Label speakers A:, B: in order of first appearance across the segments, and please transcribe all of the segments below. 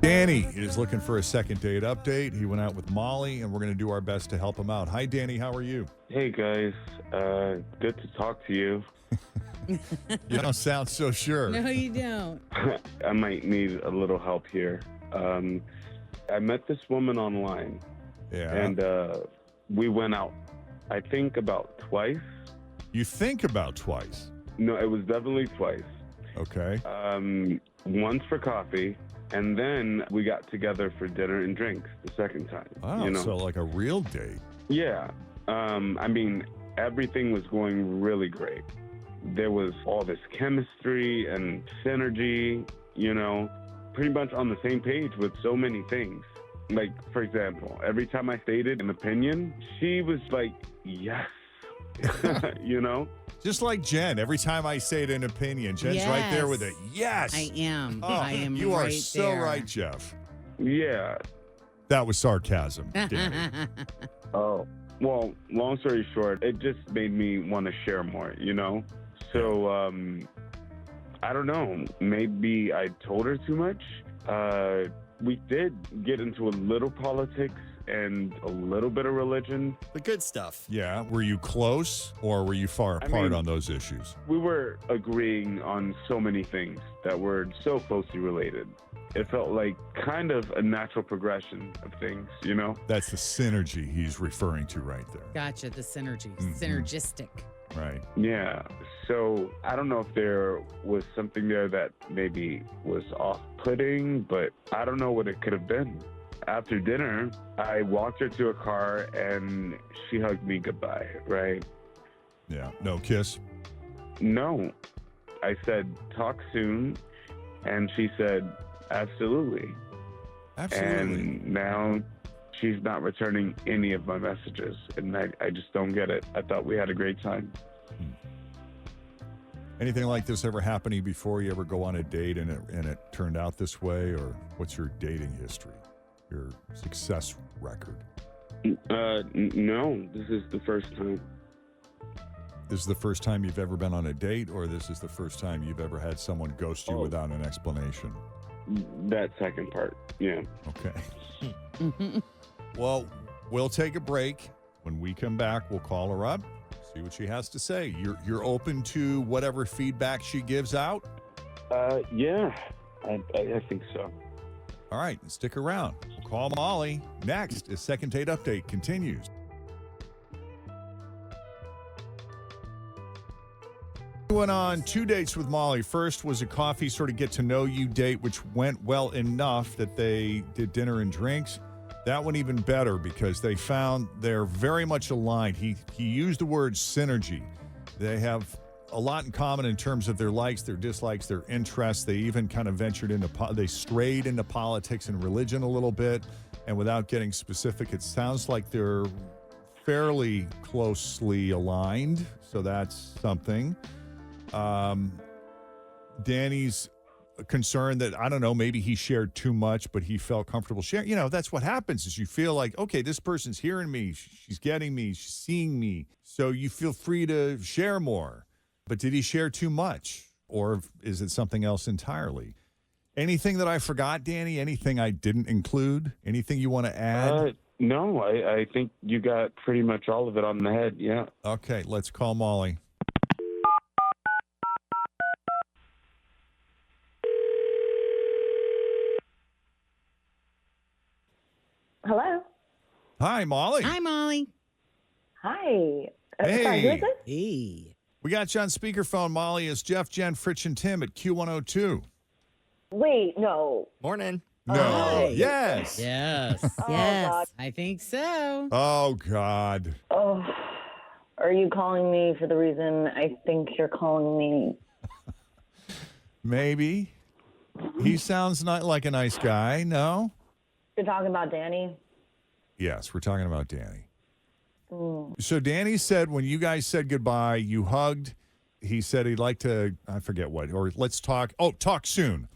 A: Danny is looking for a second date update. He went out with Molly, and we're going to do our best to help him out. Hi, Danny. How are you?
B: Hey, guys. Good to talk to you.
A: You don't sound so sure.
C: No, you don't.
B: I might need a little help here. I met this woman online,
A: Yeah.
B: and we went out, I think, about twice.
A: You think about twice.
B: No, it was definitely twice.
A: Okay.
B: Once for coffee, and then we got together for dinner and drinks the second time.
A: Wow.
B: You know?
A: So like a real date.
B: Yeah. I mean, everything was going really great. There was all this chemistry and synergy, you know, pretty much on the same page with so many things. Like, for example, every time I stated an opinion, she was like, yes, you know?
A: Just like Jen. Every time I say an opinion, Jen's right there with it. Yes.
C: I am.
A: Oh,
C: I am
A: you
C: right
A: are so
C: there.
A: right, Jeff.
B: Yeah.
A: That was sarcasm, Danny.
B: Oh, well, long story short, it just made me want to share more, you know? So, I don't know. Maybe I told her too much. We did get into a little politics and a little bit of religion.
D: The good stuff.
A: Yeah. Were you close or were you far apart on those issues?
B: We were agreeing on so many things that were so closely related. It felt like kind of a natural progression of things, you know?
A: That's the synergy he's referring to right there.
C: Gotcha. The synergy.
A: Mhm.
C: Synergistic.
A: Right.
B: Yeah. So I don't know if there was something there that maybe was off-putting, but I don't know what it could have been. After dinner, I walked her to a car and she hugged me goodbye, right?
A: Yeah. No kiss?
B: No. I said, talk soon. And she said, absolutely.
A: Absolutely.
B: And now she's not returning any of my messages. And I just don't get it. I thought we had a great time.
A: Anything like this ever happen to you before? You ever go on a date and it turned out this way? Or what's your dating history? Your success record?
B: No, this is the first time.
A: This is the first time you've ever been on a date, or this is the first time you've ever had someone ghost you without an explanation?
B: That second part, yeah.
A: Okay. Well, we'll take a break. When we come back, we'll call her up, see what she has to say. You're open to whatever feedback she gives out?
B: Yeah, I think so.
A: All right, stick around. We'll call Molly. Next is Second Date Update continues. We went on 2 dates with Molly. First was a coffee sort of get to know you date, which went well enough that they did dinner and drinks. That went even better because they found they're very much aligned. He used the word synergy. They have a lot in common in terms of their likes, their dislikes, their interests. They even kind of they strayed into politics and religion a little bit. And without getting specific, it sounds like they're fairly closely aligned. So that's something. Danny's concerned that, I don't know, maybe he shared too much, but he felt comfortable sharing. You know, that's what happens is you feel like, okay, this person's hearing me. She's getting me. She's seeing me. So you feel free to share more. But did he share too much? Or is it something else entirely? Anything that I forgot, Danny? Anything I didn't include? Anything you want to add?
B: No, I think you got pretty much all of it on the head, yeah.
A: Okay, let's call Molly.
E: Hello.
A: Hi, Molly.
C: Hi, Molly.
E: Hi.
A: Hey.
E: Sorry, who is this?
C: Hey.
A: We got you on speakerphone, Molly. It's Jeff, Jen, Fritch, and Tim at Q102.
E: Wait, no.
D: Morning.
A: No.
C: Hi.
A: Yes.
C: Yes.
E: Oh,
C: yes.
E: God.
C: I think so.
A: Oh, God.
E: Oh, are you calling me for the reason I think you're calling me?
A: Maybe. He sounds not like a nice guy. No?
E: You're talking about Danny?
A: Yes, we're talking about Danny.
E: Mm.
A: So Danny said when you guys said goodbye, you hugged. He said he'd like to, I forget what, or let's talk. Oh, talk soon.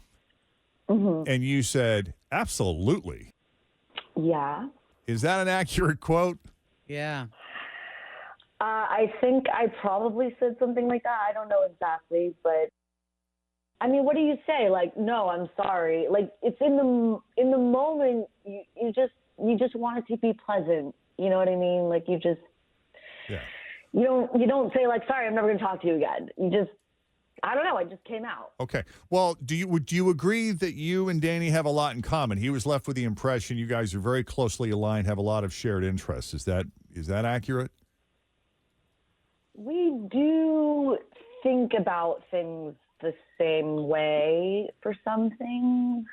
E: Mm-hmm.
A: And you said, absolutely.
E: Yeah.
A: Is that an accurate quote?
C: Yeah.
E: I think I probably said something like that. I don't know exactly, but I mean, what do you say? Like, no, I'm sorry. Like, it's in the moment. You just want it to be pleasant. You know what I mean? Like, you don't say like, sorry, I'm never going to talk to you again. You just, I don't know. It just came out.
A: Okay. Well, do you agree that you and Danny have a lot in common? He was left with the impression you guys are very closely aligned, have a lot of shared interests. Is that accurate?
E: We do think about things the same way for some things.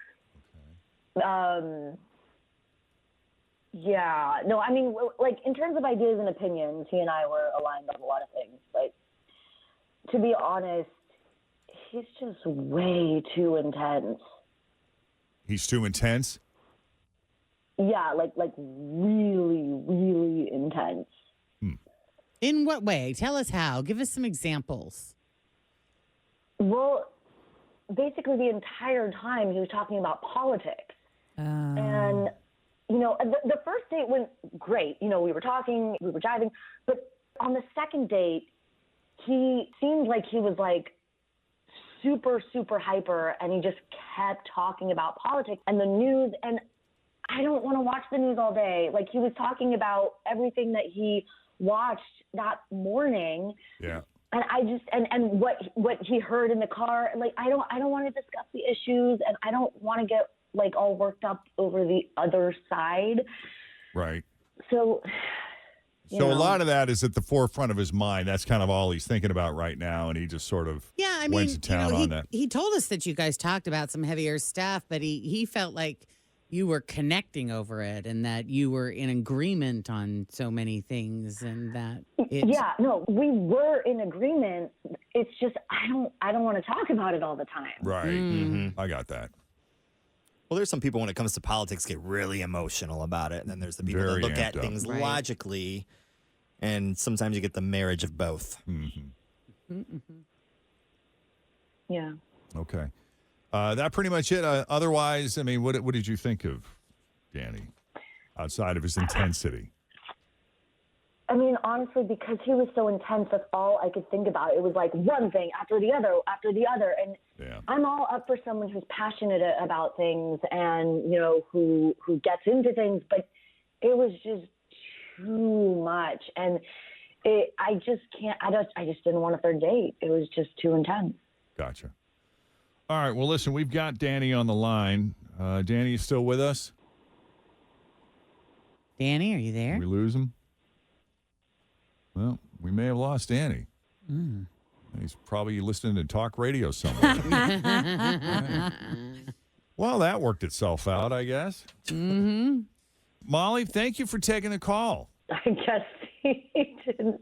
E: Yeah. No, I mean, like, in terms of ideas and opinions, he and I were aligned on a lot of things. But to be honest, he's just way too intense.
A: He's too intense?
E: Yeah, like really, really intense.
C: In what way? Tell us how. Give us some examples.
E: Well, basically the entire time he was talking about politics. And, you know, the first date went great. You know, we were talking, we were jiving. But on the second date, he seemed like he was like super, super hyper, and he just kept talking about politics and the news. And I don't want to watch the news all day. Like, he was talking about everything that he watched that morning.
A: Yeah.
E: And I just and what he heard in the car, like, I don't want to discuss the issues, and I don't want to get like all worked up over the other side.
A: Right.
E: So
A: a lot of that is at the forefront of his mind. That's kind of all he's thinking about right now, and he just sort of went to town on that.
C: He told us that you guys talked about some heavier stuff, but he felt like you were connecting over it and that you were in agreement on so many things, and that
E: yeah, no, we were in agreement. It's just I don't want to talk about it all the time.
A: Right. Mm-hmm. I got that.
D: Well, there's some people when it comes to politics get really emotional about it, and then there's the people that look at things logically, and sometimes you get the marriage of both.
A: Mm-hmm.
E: Yeah.
A: Okay. That pretty much it. Otherwise, I mean, what did you think of Danny outside of his intensity?
E: I mean, honestly, because he was so intense, that's all I could think about. It was like one thing after the other, and I'm all up for someone who's passionate about things and, you know, who gets into things, but it was just too much, and I just can't. I just didn't want a third date. It was just too intense.
A: Gotcha. All right. Well, listen, we've got Danny on the line. Danny, you still with us?
C: Danny, are you there?
A: Did we lose him? Well, we may have lost Danny. He's probably listening to talk radio somewhere. Right. Well, that worked itself out, I guess.
C: Mm-hmm.
A: Molly, thank you for taking the call.
E: I guess he didn't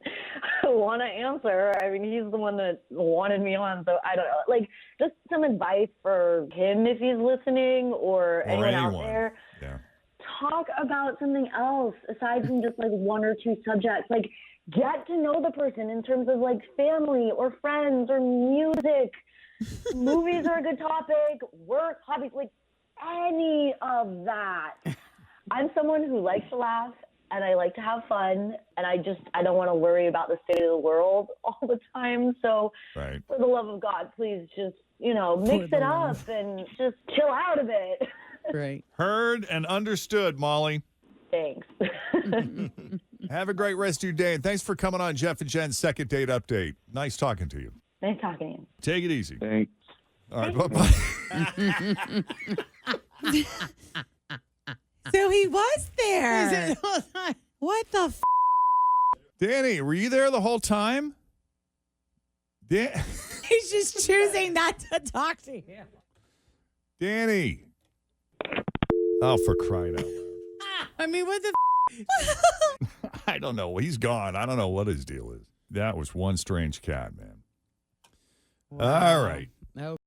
E: want to answer. I mean, he's the one that wanted me on, so I don't know. Like, just some advice for him if he's listening, or anyone out there.
A: Yeah.
E: Talk about something else aside from just like one or two subjects. Like, get to know the person in terms of like family or friends or music. Movies are a good topic. Work, hobbies, like any of that. I'm someone who likes to laugh, and I like to have fun, and I don't want to worry about the state of the world all the time. So for the love of God, please just, mix it up and just chill out a bit.
C: Right.
A: Heard and understood, Molly.
E: Thanks.
A: Have a great rest of your day, and thanks for coming on Jeff and Jen's second date update. Nice talking to you.
E: Nice talking to you.
A: Take it easy.
B: Thanks.
A: All right, bye-bye.
F: So he was there. What the f?
A: Danny, were you there the whole time?
F: He's just choosing not to talk to him.
A: Danny. Oh, for crying out loud.
C: I mean, what the
A: I don't know. He's gone. I don't know what his deal is. That was one strange cat, man. Wow. All right.
C: Oh.